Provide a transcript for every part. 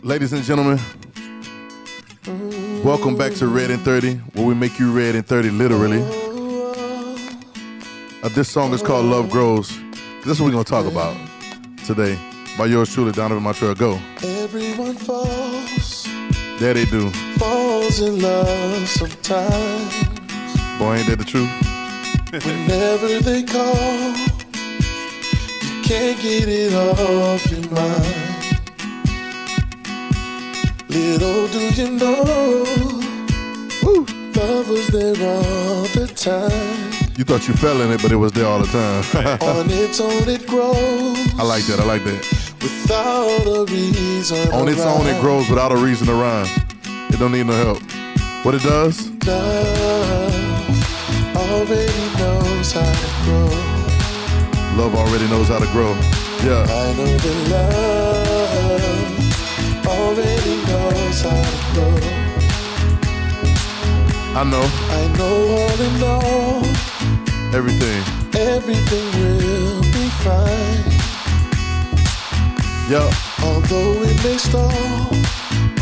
Ladies and gentlemen, welcome back to RedIn30, where we make you red in 30 literally. This song is called Love Grows. This is what we're going to talk about today. By yours truly, Donovan Montreal. Go. Everyone falls. There they do. Falls in love sometimes. Boy, ain't that the truth? Whenever they call, you can't get it off your mind. Little do you know, love was there all the time. You thought you fell in it, but it was there all the time. On its own it grows. I like that. I like that. Without a reason. On its own it grows without a reason to rhyme. It don't need no help. What it does? Love already knows how to grow. Love already knows how to grow. Yeah. I know that love already knows how to grow. I know. All in all, Everything will be fine. Yeah. Although it may stall,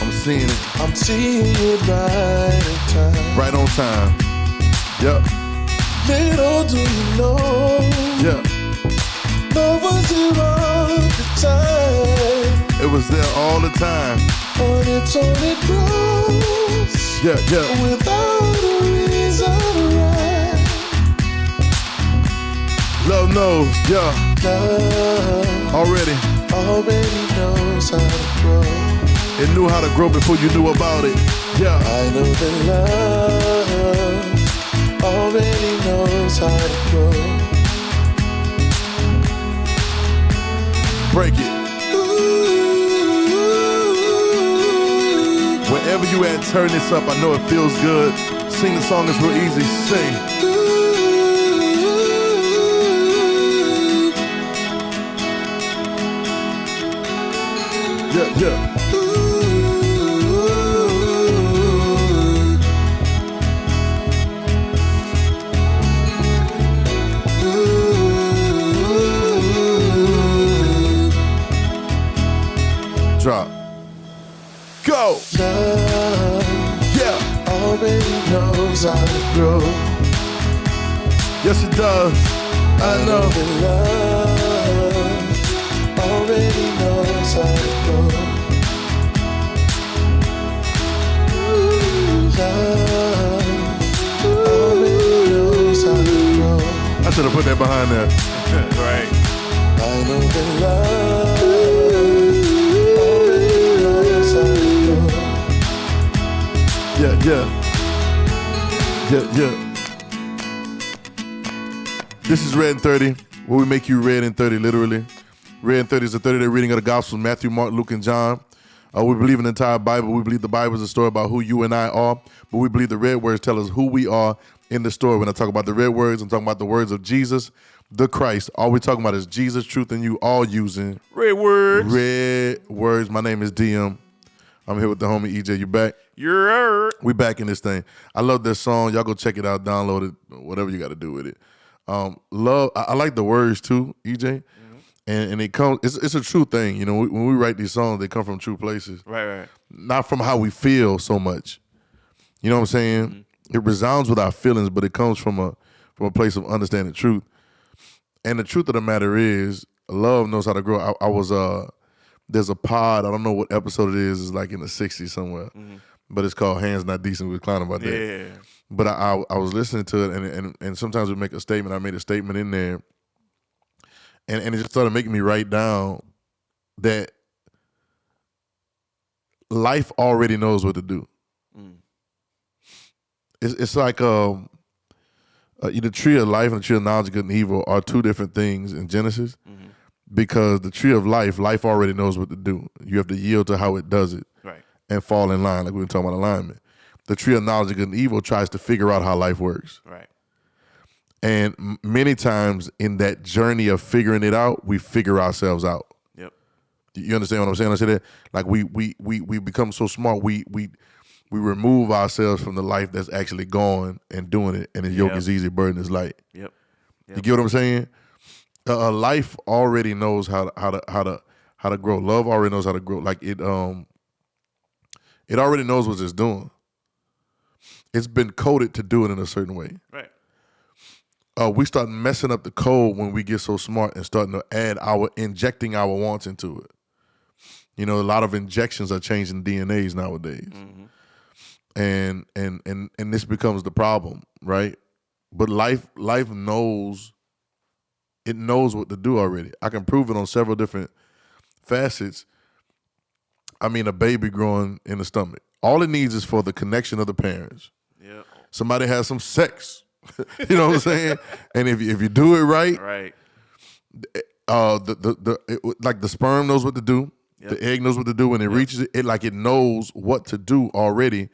I'm seeing it. I'm seeing it right on time. Right on time. Yep. Little do you know, Yeah. love was here all the time. It was there all the time. On its own it grows. Yeah, yeah. Without a reason right. Love knows. Yeah. Love Already. knows how to grow. It knew how to grow before you knew about it. Yeah. I know that love already knows how to grow. Break it. Wherever you at, turn this up. I know it feels good. Sing the song, it's real easy. Sing. Yeah, yeah. Drop. Go. Love Yeah. already knows how to grow. Yes, it does. I know. That love already knows how to grow. Love already knows how to grow. I should have put that behind that. Right. I know that love already knows how to grow. Yeah, yeah. Yeah, yeah. This is RedIn30, where we make you red in 30, literally. RedIn30 is a 30-day reading of the Gospels, Matthew, Mark, Luke, and John. We believe in the entire Bible. We believe the Bible is a story about who you and I are, but we believe the red words tell us who we are in the story. When I talk about the red words, I'm talking about the words of Jesus, the Christ. All we're talking about is Jesus, truth, and you all using Red words. red words. My name is DM. I'm here with the homie EJ. You back? You're We back in this thing. I love this song. Y'all go check it out, download it, whatever you got to do with it. Love. I like the words too, EJ. And it comes. It's a true thing. You know, when we write these songs, they come from true places. right. Not from how we feel so much. You know what I'm saying? It resounds with our feelings, but it comes from a place of understanding truth. And the truth of the matter is, love knows how to grow. I was there's a pod. I don't know what episode it is. It's like in the 60s somewhere. But it's called Hands Not Decent. We were clowning about that. Yeah. But I was listening to it, and sometimes we make a statement. I made a statement in there, and it just started making me write down that life already knows what to do. It's like the tree of life and the tree of knowledge of good and evil are two different things in Genesis, because the tree of life already knows what to do. You have to yield to how it does it, Right. and fall in line, like we were talking about alignment. The tree of knowledge of good and evil tries to figure out how life works. Right. And many times in that journey of figuring it out, we figure ourselves out. Yep. You understand what I'm saying? I say that like we become so smart, we remove ourselves from the life that's actually going and doing it, and the yoke is easy, burden is light. Yep. You get what I'm saying? Life already knows how to grow. Love already knows how to grow. Like it It already knows what it's doing. It's been coded to do it in a certain way. Right. We start messing up the code when we get so smart and starting to injecting our wants into it. You know, a lot of injections are changing DNAs nowadays. And this becomes the problem, right? But life knows, it knows what to do already. I can prove it on several different facets. I mean, a baby growing in the stomach. All it needs is for the connection of the parents. Yeah. Somebody has some sex. You know what I'm saying? And if you do it right, Right. like the sperm knows what to do. Yep. The egg knows what to do. When it reaches it, it knows what to do already.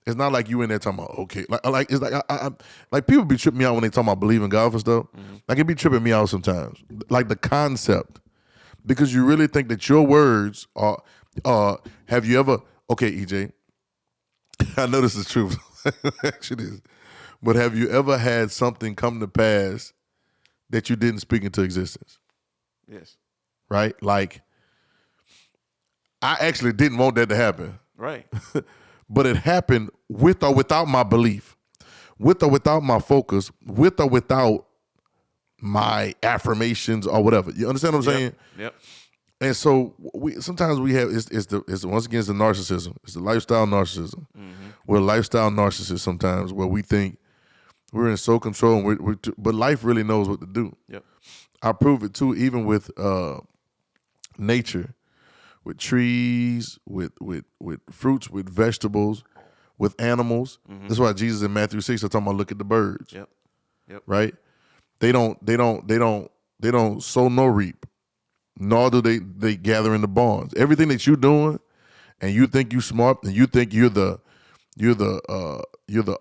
It's not like you in there talking about, okay, like it's like I like people be tripping me out when they talk about believing God for stuff. Like it be tripping me out sometimes. Like the concept, because you really think that your words are. Have you ever? Okay, EJ, I know this is true. Actually, it is. But have you ever had something come to pass that you didn't speak into existence? Yes. Right? Like, I actually didn't want that to happen. Right. But it happened with or without my belief, with or without my focus, with or without my affirmations or whatever. You understand what I'm saying? Yep. And so sometimes we have it's once again it's the narcissism. It's the lifestyle narcissism. We're lifestyle narcissists sometimes, where we think we're in sole control, and but life really knows what to do. Yep. I prove it too, even with nature, with trees, with fruits, with vegetables, with animals. That's why Jesus in Matthew 6 is talking about look at the birds. Yep. Yep. Right? They don't sow nor reap, nor do they gather in the barns. Everything that you're doing, and you think you smart, and you think you're the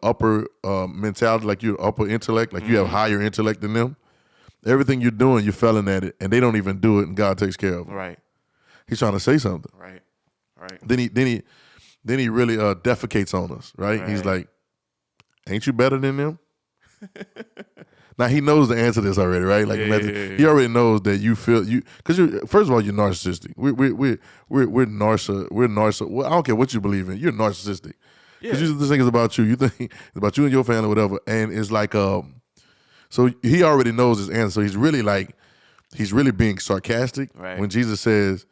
upper mentality, like you're upper intellect, like you have higher intellect than them. Everything you're doing, you're failing at it, and they don't even do it, and God takes care of them. Right. He's trying to say something. Right. Right. Then he really defecates on us, right? He's like, "Ain't you better than them?" Now he knows the answer to this already, right? Like he already knows that you feel you because first of all you're narcissistic. We're narciss. Well, I don't care what you believe in. You're narcissistic because you think it's about you. You think it's about you and your family, whatever. And it's like so he already knows his answer. So he's really being sarcastic when Jesus says,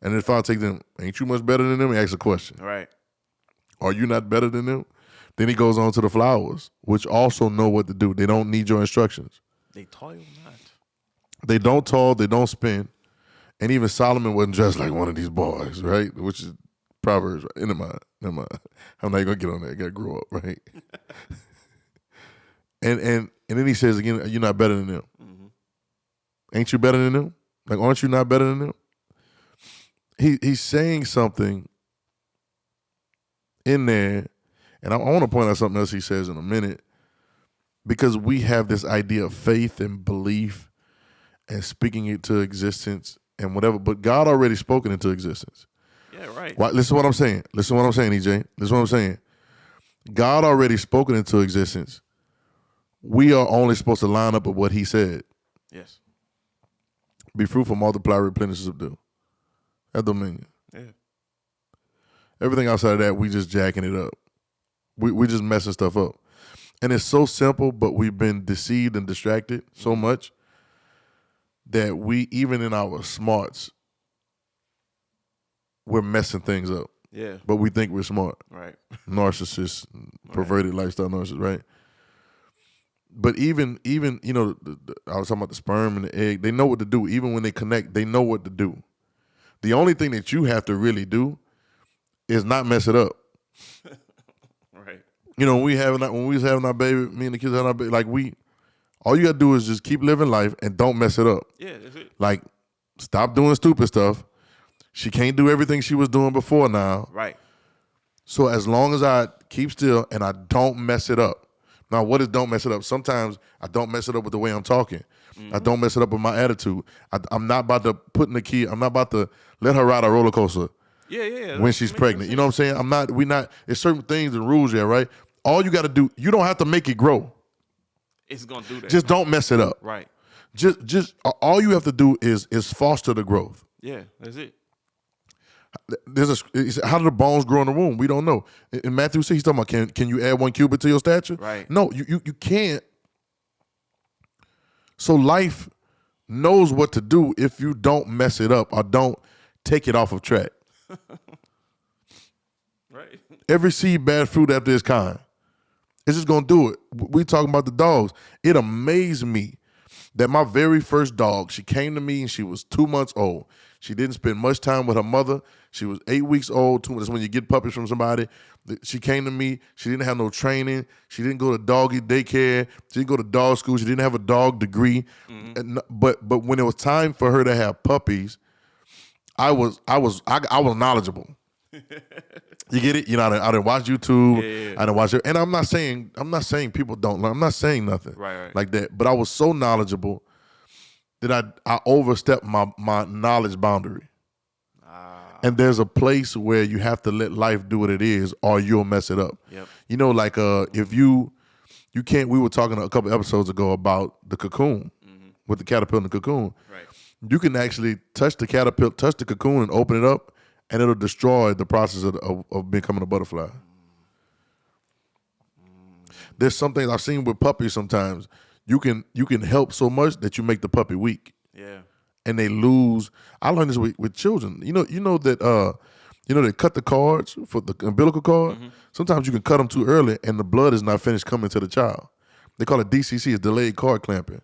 "And if I take them, ain't you much better than them?" He asks a question. Right. Are you not better than them? Then he goes on to the flowers, which also know what to do. They don't need your instructions. They toil not. They don't toil, they don't spin. And even Solomon wasn't dressed like one of these boys, right? Which is Proverbs. Right? Never mind. I'm not gonna get on that. I gotta grow up, right? and then he says again, you're not better than them. Ain't you better than them? Like, aren't you not better than them? He's saying something in there. And I want to point out something else he says in a minute, because we have this idea of faith and belief and speaking it to existence and whatever, but God already spoken into existence. Yeah, right. Listen to what I'm saying. Listen to what I'm saying, EJ. Listen to what I'm saying. God already spoken into existence. We are only supposed to line up with what he said. Yes. Be fruitful, multiply, replenish, subdue. Have dominion. Yeah. Everything outside of that, we just jacking it up. We're just messing stuff up. And it's so simple, but we've been deceived and distracted so much that we, even in our smarts, we're messing things up. Yeah. But we think we're smart. Right. Narcissists, perverted lifestyle narcissists, right? But even I was talking about the sperm and the egg. They know what to do. Even when they connect, they know what to do. The only thing that you have to really do is not mess it up. Right. You know, when we was having our baby, me and the kids having our baby, like all you gotta do is just keep living life and don't mess it up. Yeah, that's it. Like, stop doing stupid stuff. She can't do everything she was doing before now. Right. So as long as I keep still and I don't mess it up. Now, what is don't mess it up? Sometimes I don't mess it up with the way I'm talking. I don't mess it up with my attitude. I'm not about to put in the key. I'm not about to let her ride a roller coaster. Yeah. When she's pregnant. You know what I'm saying? It's certain things and rules there, right? All you got to do, you don't have to make it grow. It's going to do that. Just don't mess it up. Right. Just all you have to do is foster the growth. Yeah, that's it. He said, how do the bones grow in the womb? We don't know. In Matthew 6, he's talking about can you add 1 cubit to your stature? Right. No, you can't. So life knows what to do if you don't mess it up or don't take it off of track. Right. Every seed bears fruit after its kind. It's just gonna do it. We talking about the dogs. It amazed me that my very first dog, she came to me and she was 2 months old. She didn't spend much time with her mother. She was 8 weeks old. That's when you get puppies from somebody. She came to me. She didn't have no training. She didn't go to doggy daycare. She didn't go to dog school. She didn't have a dog degree. But when it was time for her to have puppies, I was knowledgeable. You get it? You know, I didn't watch YouTube. Yeah. I didn't watch it. And I'm not saying people don't learn. I'm not saying nothing Right. like that. But I was so knowledgeable that I overstepped my knowledge boundary. And there's a place where you have to let life do what it is, or you'll mess it up. Yep. You know, like if you can't. We were talking a couple episodes ago about the cocoon with the caterpillar and the cocoon. Right. You can actually touch the caterpillar, touch the cocoon, and open it up, and it'll destroy the process of becoming a butterfly. There's some things I've seen with puppies. Sometimes you can help so much that you make the puppy weak. Yeah. And they lose. I learned this with children. You know that they cut the cords for the umbilical cord. Sometimes you can cut them too early, and the blood is not finished coming to the child. They call it DCC, it's delayed cord clamping.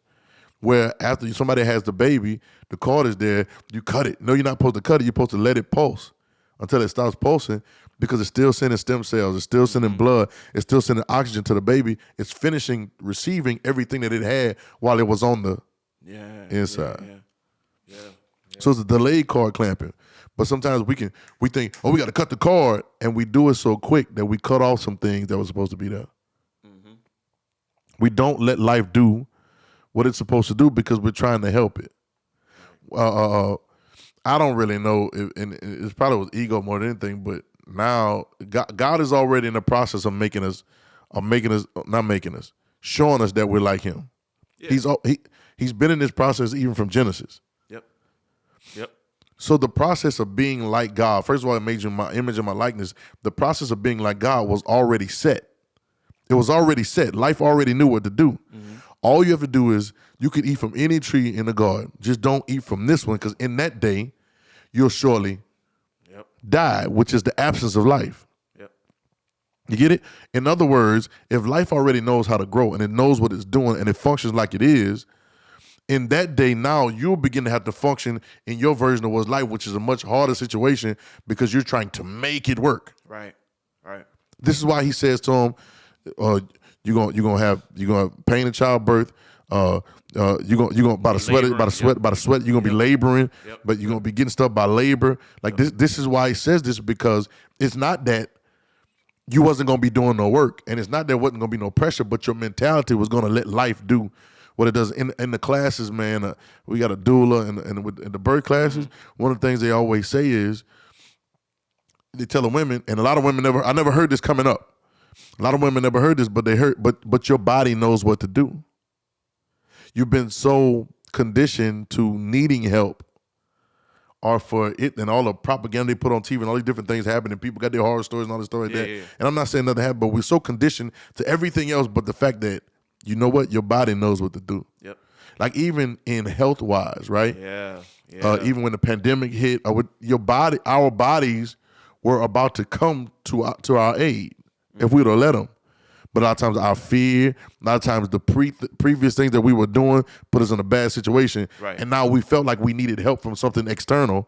Where after somebody has the baby, the cord is there, you cut it. No, you're not supposed to cut it. You're supposed to let it pulse until it stops pulsing, because it's still sending stem cells. It's still sending blood. It's still sending oxygen to the baby. It's receiving everything that it had while it was on the inside. Yeah. So it's a delayed cord clamping. But sometimes we think, we got to cut the cord, and we do it so quick that we cut off some things that were supposed to be there. We don't let life do what it's supposed to do because we're trying to help it. I don't really know, and it's probably with ego more than anything, but now God is already in the process of showing us that we're like him. Yeah. He's been in this process even from Genesis. Yep. So the process of being like God, first of all, it made you my image and my likeness. The process of being like God was already set. It was already set. Life already knew what to do. All you have to do is you could eat from any tree in the garden. Just don't eat from this one, because in that day, you'll surely die, which is the absence of life. Yep. You get it? In other words, if life already knows how to grow and it knows what it's doing and it functions like it is, in that day now, you'll begin to have to function in your version of what's life, which is a much harder situation because you're trying to make it work. Right. This is why he says to him, you're gonna have pain in childbirth. You're gonna by the sweat you're gonna be laboring, but you're gonna be getting stuff by labor. Like this is why he says this, because it's not that you wasn't gonna be doing no work, and it's not that wasn't gonna be no pressure, but your mentality was gonna let life do what it does. In the classes, man, we got a doula, and in the birth classes, one of the things they always say is they tell the women, and a lot of women I never heard this coming up. A lot of women never heard this, but your body knows what to do. You've been so conditioned to needing help, or for it, and all the propaganda they put on TV and all these different things happen, and people got their horror stories and all this stuff like that. Yeah. And I'm not saying nothing happened, but we're so conditioned to everything else but the fact that, you know what, your body knows what to do. Yep. Like even in health wise, right? Yeah. Even when the pandemic hit, our bodies were about to come to our aid if we would have let them. But a lot of times our fear, a lot of times the previous things that we were doing put us in a bad situation. Right. And now we felt like we needed help from something external,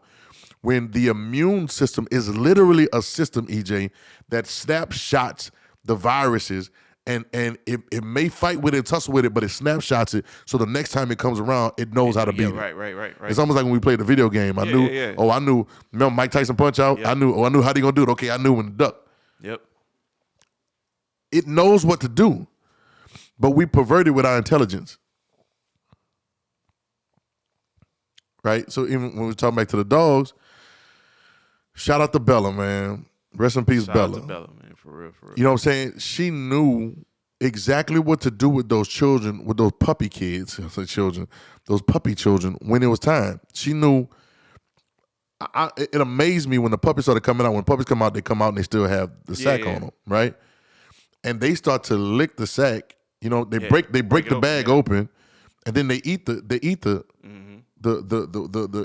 when the immune system is literally a system, EJ, that snapshots the viruses, and it may fight with it, tussle with it, but it snapshots it, so the next time it comes around, it knows how to beat it. Right. It's almost like when we played the video game. I knew. Remember Mike Tyson Punch Out? Yep. I knew how they gonna do it. Okay, I knew when to duck. Yep. It knows what to do, but we pervert it with our intelligence. Right? So even when we talk back to the dogs, shout out to Bella, man. Rest in peace, Shout Bella. out to Bella, man, for real. You know what I'm saying? She knew exactly what to do with those children, with those puppy kids, those puppy children, when it was time. She knew it amazed me when the puppies started coming out. When puppies come out, they come out and they still have the sack Yeah. on them, right? And they start to lick the sack. You know, they Yeah. break Break it the open, bag yeah. open, and then they eat the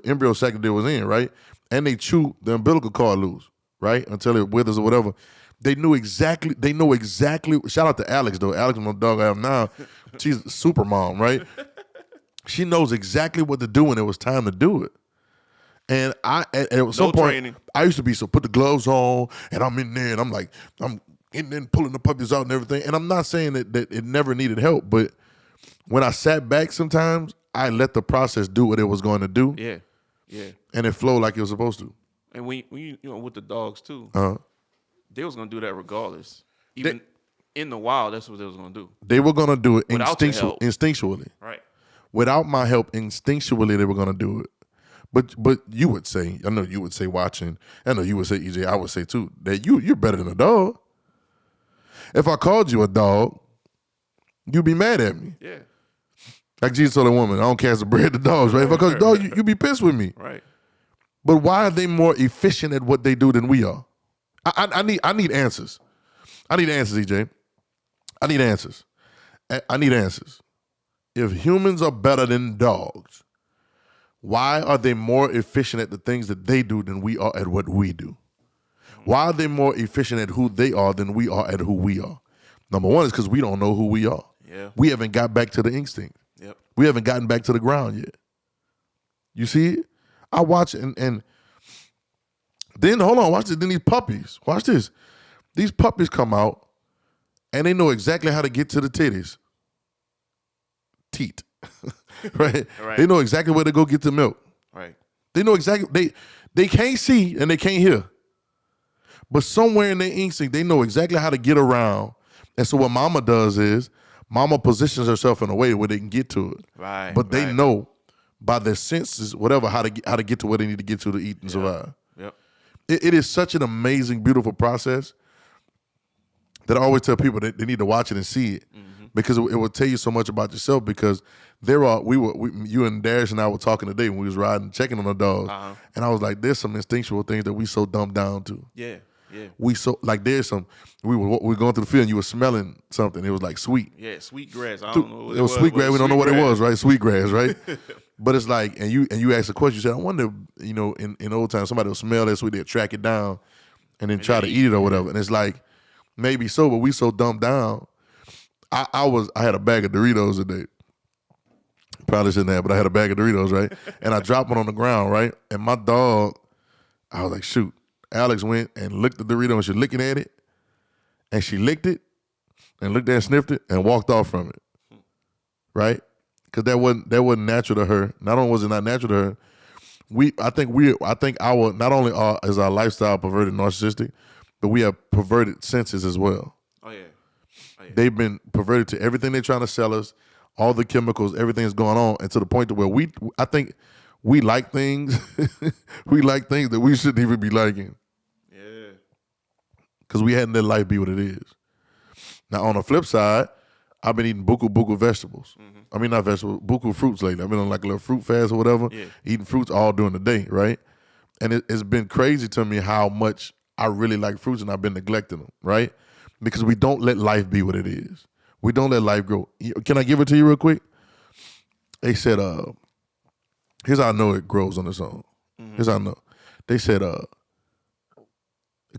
embryo sac that they was in, right? And they chew the umbilical cord loose, right, until it withers or whatever. They know exactly. Shout out to Alex though. Alex, my dog I have now, she's a super mom, right? She knows exactly what to do when it was time to do it. And at some point, training. I used to be so put the gloves on, and I'm in there, and I'm like, I'm in there pulling the puppies out and everything. And I'm not saying that it never needed help, but when I sat back, sometimes I let the process do what it was going to do, Yeah. Yeah. and it flowed like it was supposed to. And when you know with the dogs too, Uh-huh. they was gonna do that regardless. Even in the wild, that's what they was gonna do. They were going to do it Without your help. instinctually. Right. Without my help, instinctually, they were going to do it. But you would say, I know you would say watching, I know you would say, EJ, I would say too, that you're better than a dog. If I called you a dog, you'd be mad at me. Yeah. Like Jesus told a woman, I don't cast the bread to dogs, right? If I called you a dog, you'd be pissed with me. Right. But why are they more efficient at what they do than we are? I need answers. I need answers, EJ. I need answers. I need answers. If humans are better than dogs, why are they more efficient at the things that they do than we are at what we do? Why are they more efficient at who they are than we are at who we are? Number one is because we don't know who we are. Yeah. We haven't got back to the instinct. Yep. We haven't gotten back to the ground yet. You see it? I watch and then, hold on, watch this. Then these puppies, watch this. These puppies come out and they know exactly how to get to the titties. Teat. Right? Right. They know exactly where to go get the milk. Right. They know exactly, they can't see and they can't hear. But somewhere in their instinct, they know exactly how to get around. And so what mama does is, mama positions herself in a way where they can get to it. Right. But they right. know by their senses, whatever, how to get to where they need to get to eat and survive. Yep. It is such an amazing, beautiful process that I always tell people that they need to watch it and see it because it will tell you so much about yourself. Because you and Darius and I were talking today when we was riding, checking on the dogs, and I was like, there's some instinctual things that we so dumbed down to. Yeah. Yeah. We so like there's some we were going through the field and you were smelling something. It was like sweet. Yeah. Sweet grass. I don't know what It was sweet grass. We don't know what it was, right? Sweet grass, right? But it's like, and you asked a question. You said, I wonder, in old times somebody would smell that sweet, they'd track it down, and then try to eat it or whatever. And it's like, maybe so, but we so dumbed down. I had a bag of Doritos today. Probably shouldn't have, but I had a bag of Doritos, right? And I dropped one on the ground, right? And my dog, I was like, shoot. Alex went and looked at the Dorito and she was looking at it, and she licked it and looked at it and sniffed it and walked off from it, right? Because that wasn't natural to her. Not only was it not natural to her, I think our not only is our lifestyle perverted, narcissistic, but we have perverted senses as well. Oh yeah. They've been perverted to everything they're trying to sell us, all the chemicals, everything that's going on, and to the point to where I think we like things, we like things that we shouldn't even be liking. Yeah. Because we hadn't let life be what it is. Now on the flip side, I've been eating buku vegetables. I mean, not vegetables, buku fruits lately. I've been on like a little fruit fast or whatever, eating fruits all during the day, right? And it's been crazy to me how much I really like fruits and I've been neglecting them, right? Because we don't let life be what it is. We don't let life grow. Can I give it to you real quick? They said, here's how I know it grows on its own. Here's how I know. They said,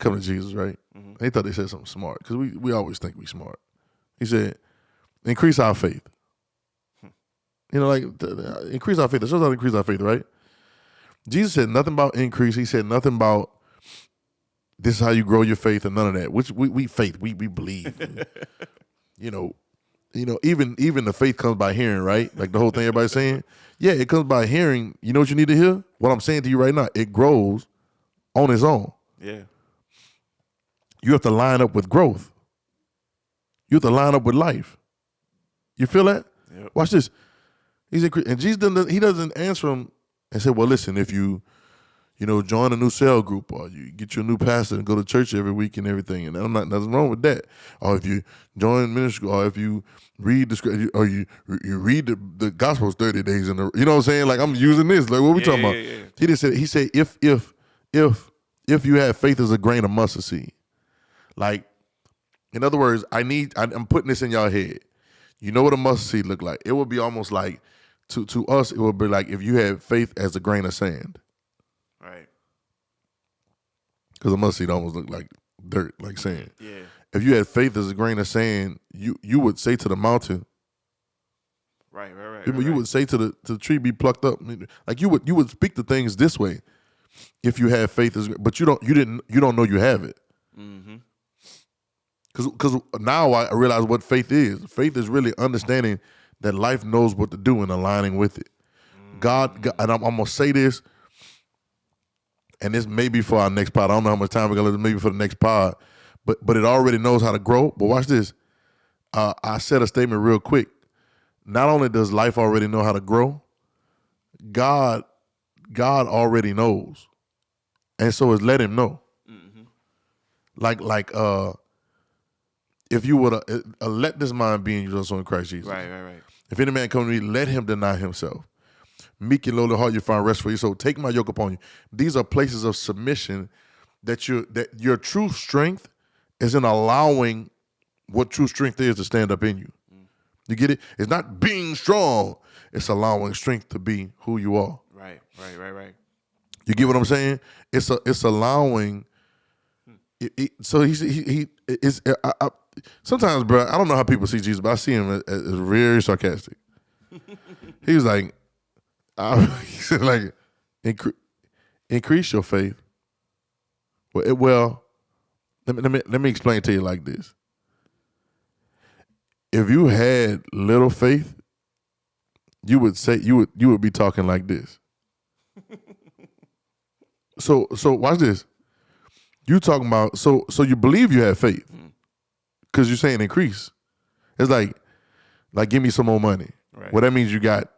come to Jesus, right? They thought they said something smart because we always think we smart. He said, increase our faith. Increase our faith. That shows how to increase our faith, right? Jesus said nothing about increase. He said nothing about this is how you grow your faith and none of that. Which we faith, we believe. Even the faith comes by hearing, right? Like the whole thing everybody's saying. Yeah, it comes by hearing. You know what you need to hear? What I'm saying to you right now, it grows on its own. Yeah. You have to line up with growth. You have to line up with life. You feel that? Yep. Watch this. And Jesus doesn't answer him and say, well, listen, if you join a new cell group, or you get you a new pastor and go to church every week and everything. And I'm not nothing wrong with that. Or if you join ministry, or if you read the script, or you read the Gospels 30 days in a, you know what I'm saying? Like, I'm using this. Like, what we talking about? Yeah. He said if you have faith as a grain of mustard seed, like, in other words, I'm putting this in y'all head. You know what a mustard seed look like? It would be almost like, to us, it would be like if you had faith as a grain of sand. Right. Because a mustard seed almost look like dirt, like sand. Yeah. If you had faith as a grain of sand, you would say to the mountain. Right. You would say to the tree, be plucked up. Like, you would speak the things this way if you had faith as, but you don't know you have it. Mm-hmm. Because now I realize what faith is. Faith is really understanding that life knows what to do and aligning with it. God, and I'm going to say this, and this may be for our next pod. I don't know how much time we're going to let, maybe for the next pod, but it already knows how to grow. But watch this. I said a statement real quick. Not only does life already know how to grow, God already knows. And so it's let him know. Mm-hmm. Like if you would let this mind be in you also in Christ Jesus. Right. If any man come to me, let him deny himself. Meek and lowly heart, you find rest for your soul. Take my yoke upon you. These are places of submission that your true strength is in allowing what true strength is to stand up in you. You get it? It's not being strong. It's allowing strength to be who you are. Right. You get what I'm saying? It's allowing. So sometimes, bro, I don't know how people see Jesus, but I see him as very sarcastic. He was like, he said, like, increase your faith. Well, let me explain to you like this. If you had little faith, you would say you would be talking like this. So watch this. You talking about so you believe you have faith because you're saying increase. It's like give me some more money. Right. Well, that means you got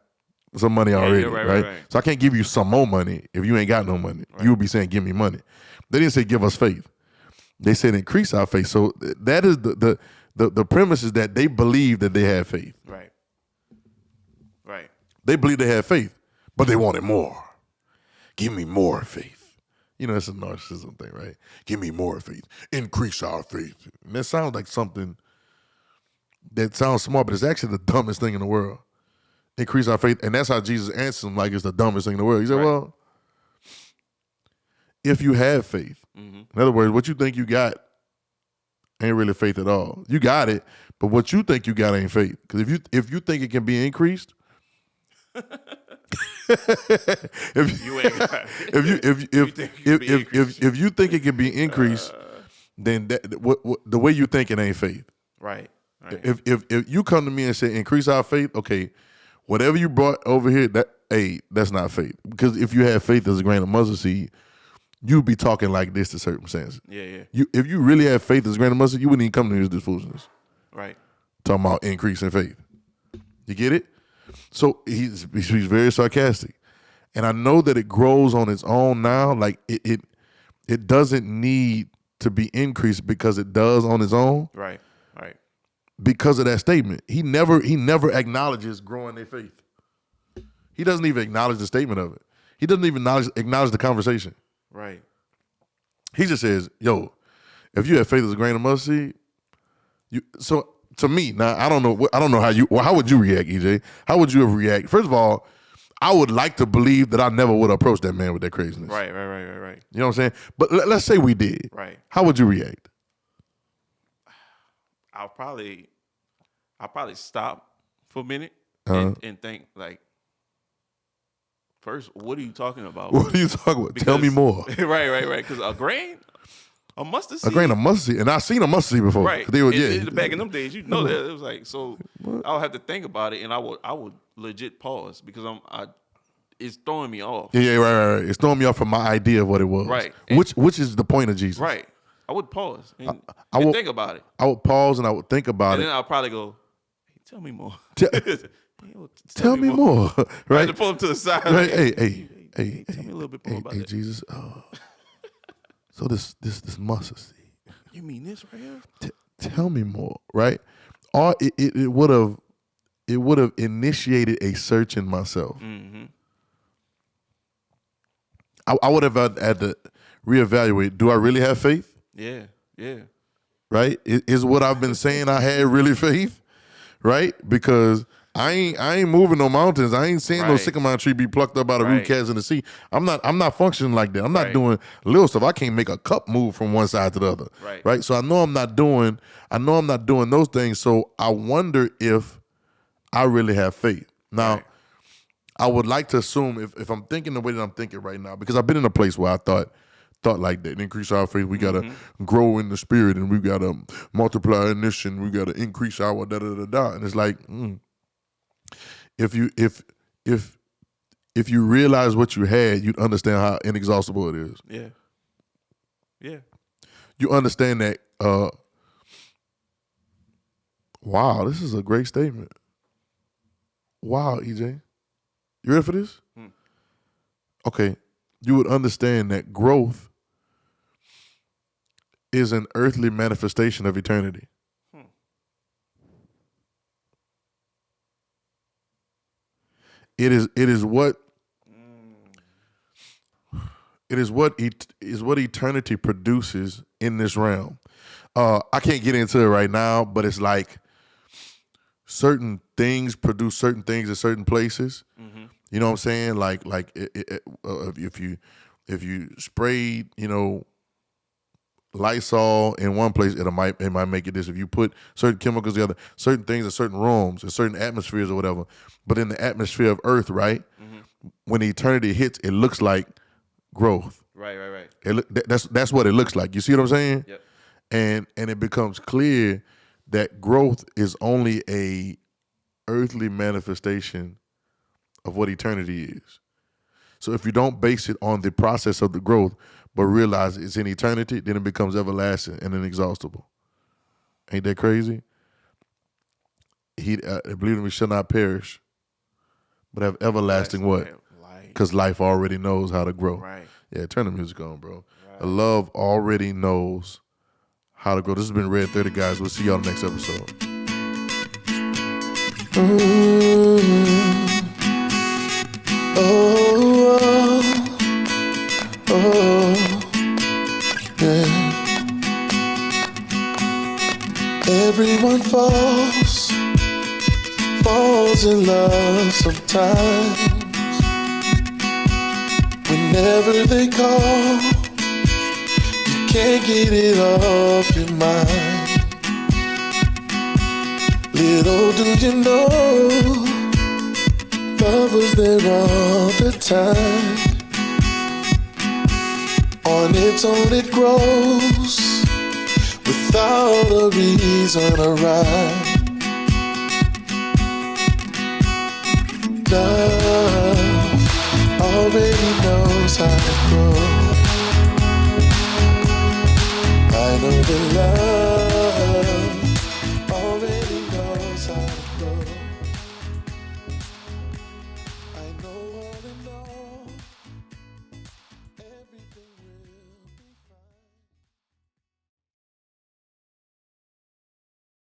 some money already, right? So I can't give you some more money if you ain't got no money. Right. You would be saying, give me money. They didn't say give us faith. They said increase our faith. So that is the premise is that they believe that they have faith. Right. They believe they have faith, but they wanted more. Give me more faith. It's a narcissism thing, right? Give me more faith. Increase our faith. And that sounds like something that sounds smart, but it's actually the dumbest thing in the world. Increase our faith. And that's how Jesus answers him like it's the dumbest thing in the world. He said, well, if you have faith, in other words, what you think you got ain't really faith at all. You got it, but what you think you got ain't faith. Because if you think it can be increased, if you think it can be increased, then the way you think it ain't faith. Right. If you come to me and say increase our faith, okay, whatever you brought over here, that's not faith. Because if you had faith as a grain of mustard seed, you'd be talking like this to circumstances. Yeah. If you really had faith as a grain of mustard, you wouldn't even come to this foolishness. Right. Talking about increase in faith. You get it? So he's very sarcastic. And I know that it grows on its own now. Like it doesn't need to be increased because it does on its own. Right. Because of that statement. He never acknowledges growing their faith. He doesn't even acknowledge the statement of it. He doesn't even acknowledge the conversation. Right. He just says, yo, if you have faith as a grain of mustard seed, so to me, now I don't know how would you react, EJ? How would you have react? First of all, I would like to believe that I never would approach that man with that craziness. Right. You know what I'm saying? But let's say we did. Right. How would you react? I'll probably stop for a minute and think like, first, what are you talking about? What are you talking about? Tell me more. Right. Because a mustard seed. A grain of mustard seed. And I've seen a mustard seed before. Right. They were, back in them days, that. It was like, so I'll have to think about it and I would legit pause because it's throwing me off. Yeah, right. It's throwing me off from my idea of what it was. Right. Which is the point of Jesus. Right. I would pause and think about it. I would pause and I would think about and it. And then I'll probably go, hey, tell me more. Tell me more. Right. To pull him to the side. Right. Hey. Hey, tell me a little bit more about that. Jesus. So this mustard seed. You mean this right here? Tell me more, right? Or it would have initiated a search in myself. Mm-hmm. I would have had to reevaluate. Do I really have faith? Yeah. Right? Is what I've been saying I had really faith? Right? Because I ain't moving no mountains. I ain't seeing no Right. sycamore tree be plucked up out of Right. root cats in the sea. I'm not functioning like that. I'm not Right. doing little stuff. I can't make a cup move from one side to the other. Right. So I know I'm not doing those things. So I wonder if I really have faith. Now, Right. I would like to assume if I'm thinking the way that I'm thinking right now, because I've been in a place where I thought like that. Increase our faith. We gotta grow in the spirit, and we gotta multiply in this, and we gotta increase our da da da da. And it's like, if you realize what you had, you'd understand how inexhaustible it is. Yeah. You understand that. Wow, this is a great statement. Wow, EJ, you ready for this? Okay, you would understand that growth is an earthly manifestation of eternity. It is what eternity produces in this realm. I can't get into it right now, but it's like certain things produce certain things in certain places. You know what I'm saying? Like if you sprayed, Lysol in one place, it might make it this. If you put certain chemicals together, certain things in certain rooms, in certain atmospheres or whatever. But in the atmosphere of Earth, right? When eternity hits, it looks like growth. Right. That's what it looks like. You see what I'm saying? Yep. And it becomes clear that growth is only a earthly manifestation of what eternity is. So if you don't base it on the process of the growth, but realize it's in eternity, then it becomes everlasting and inexhaustible. Ain't that crazy? He, believe in me, shall not perish, but have everlasting what? Because life already knows how to grow. Right. Yeah, turn the music on, bro. Right. Love already knows how to grow. This has been Red30, guys. We'll see y'all next episode. Yeah. Everyone falls in love sometimes. Whenever they call, you can't get it off your mind. Little do you know, love was there all the time. On its own it grows, without a reason or rhyme. Love already knows how to grow. I know that love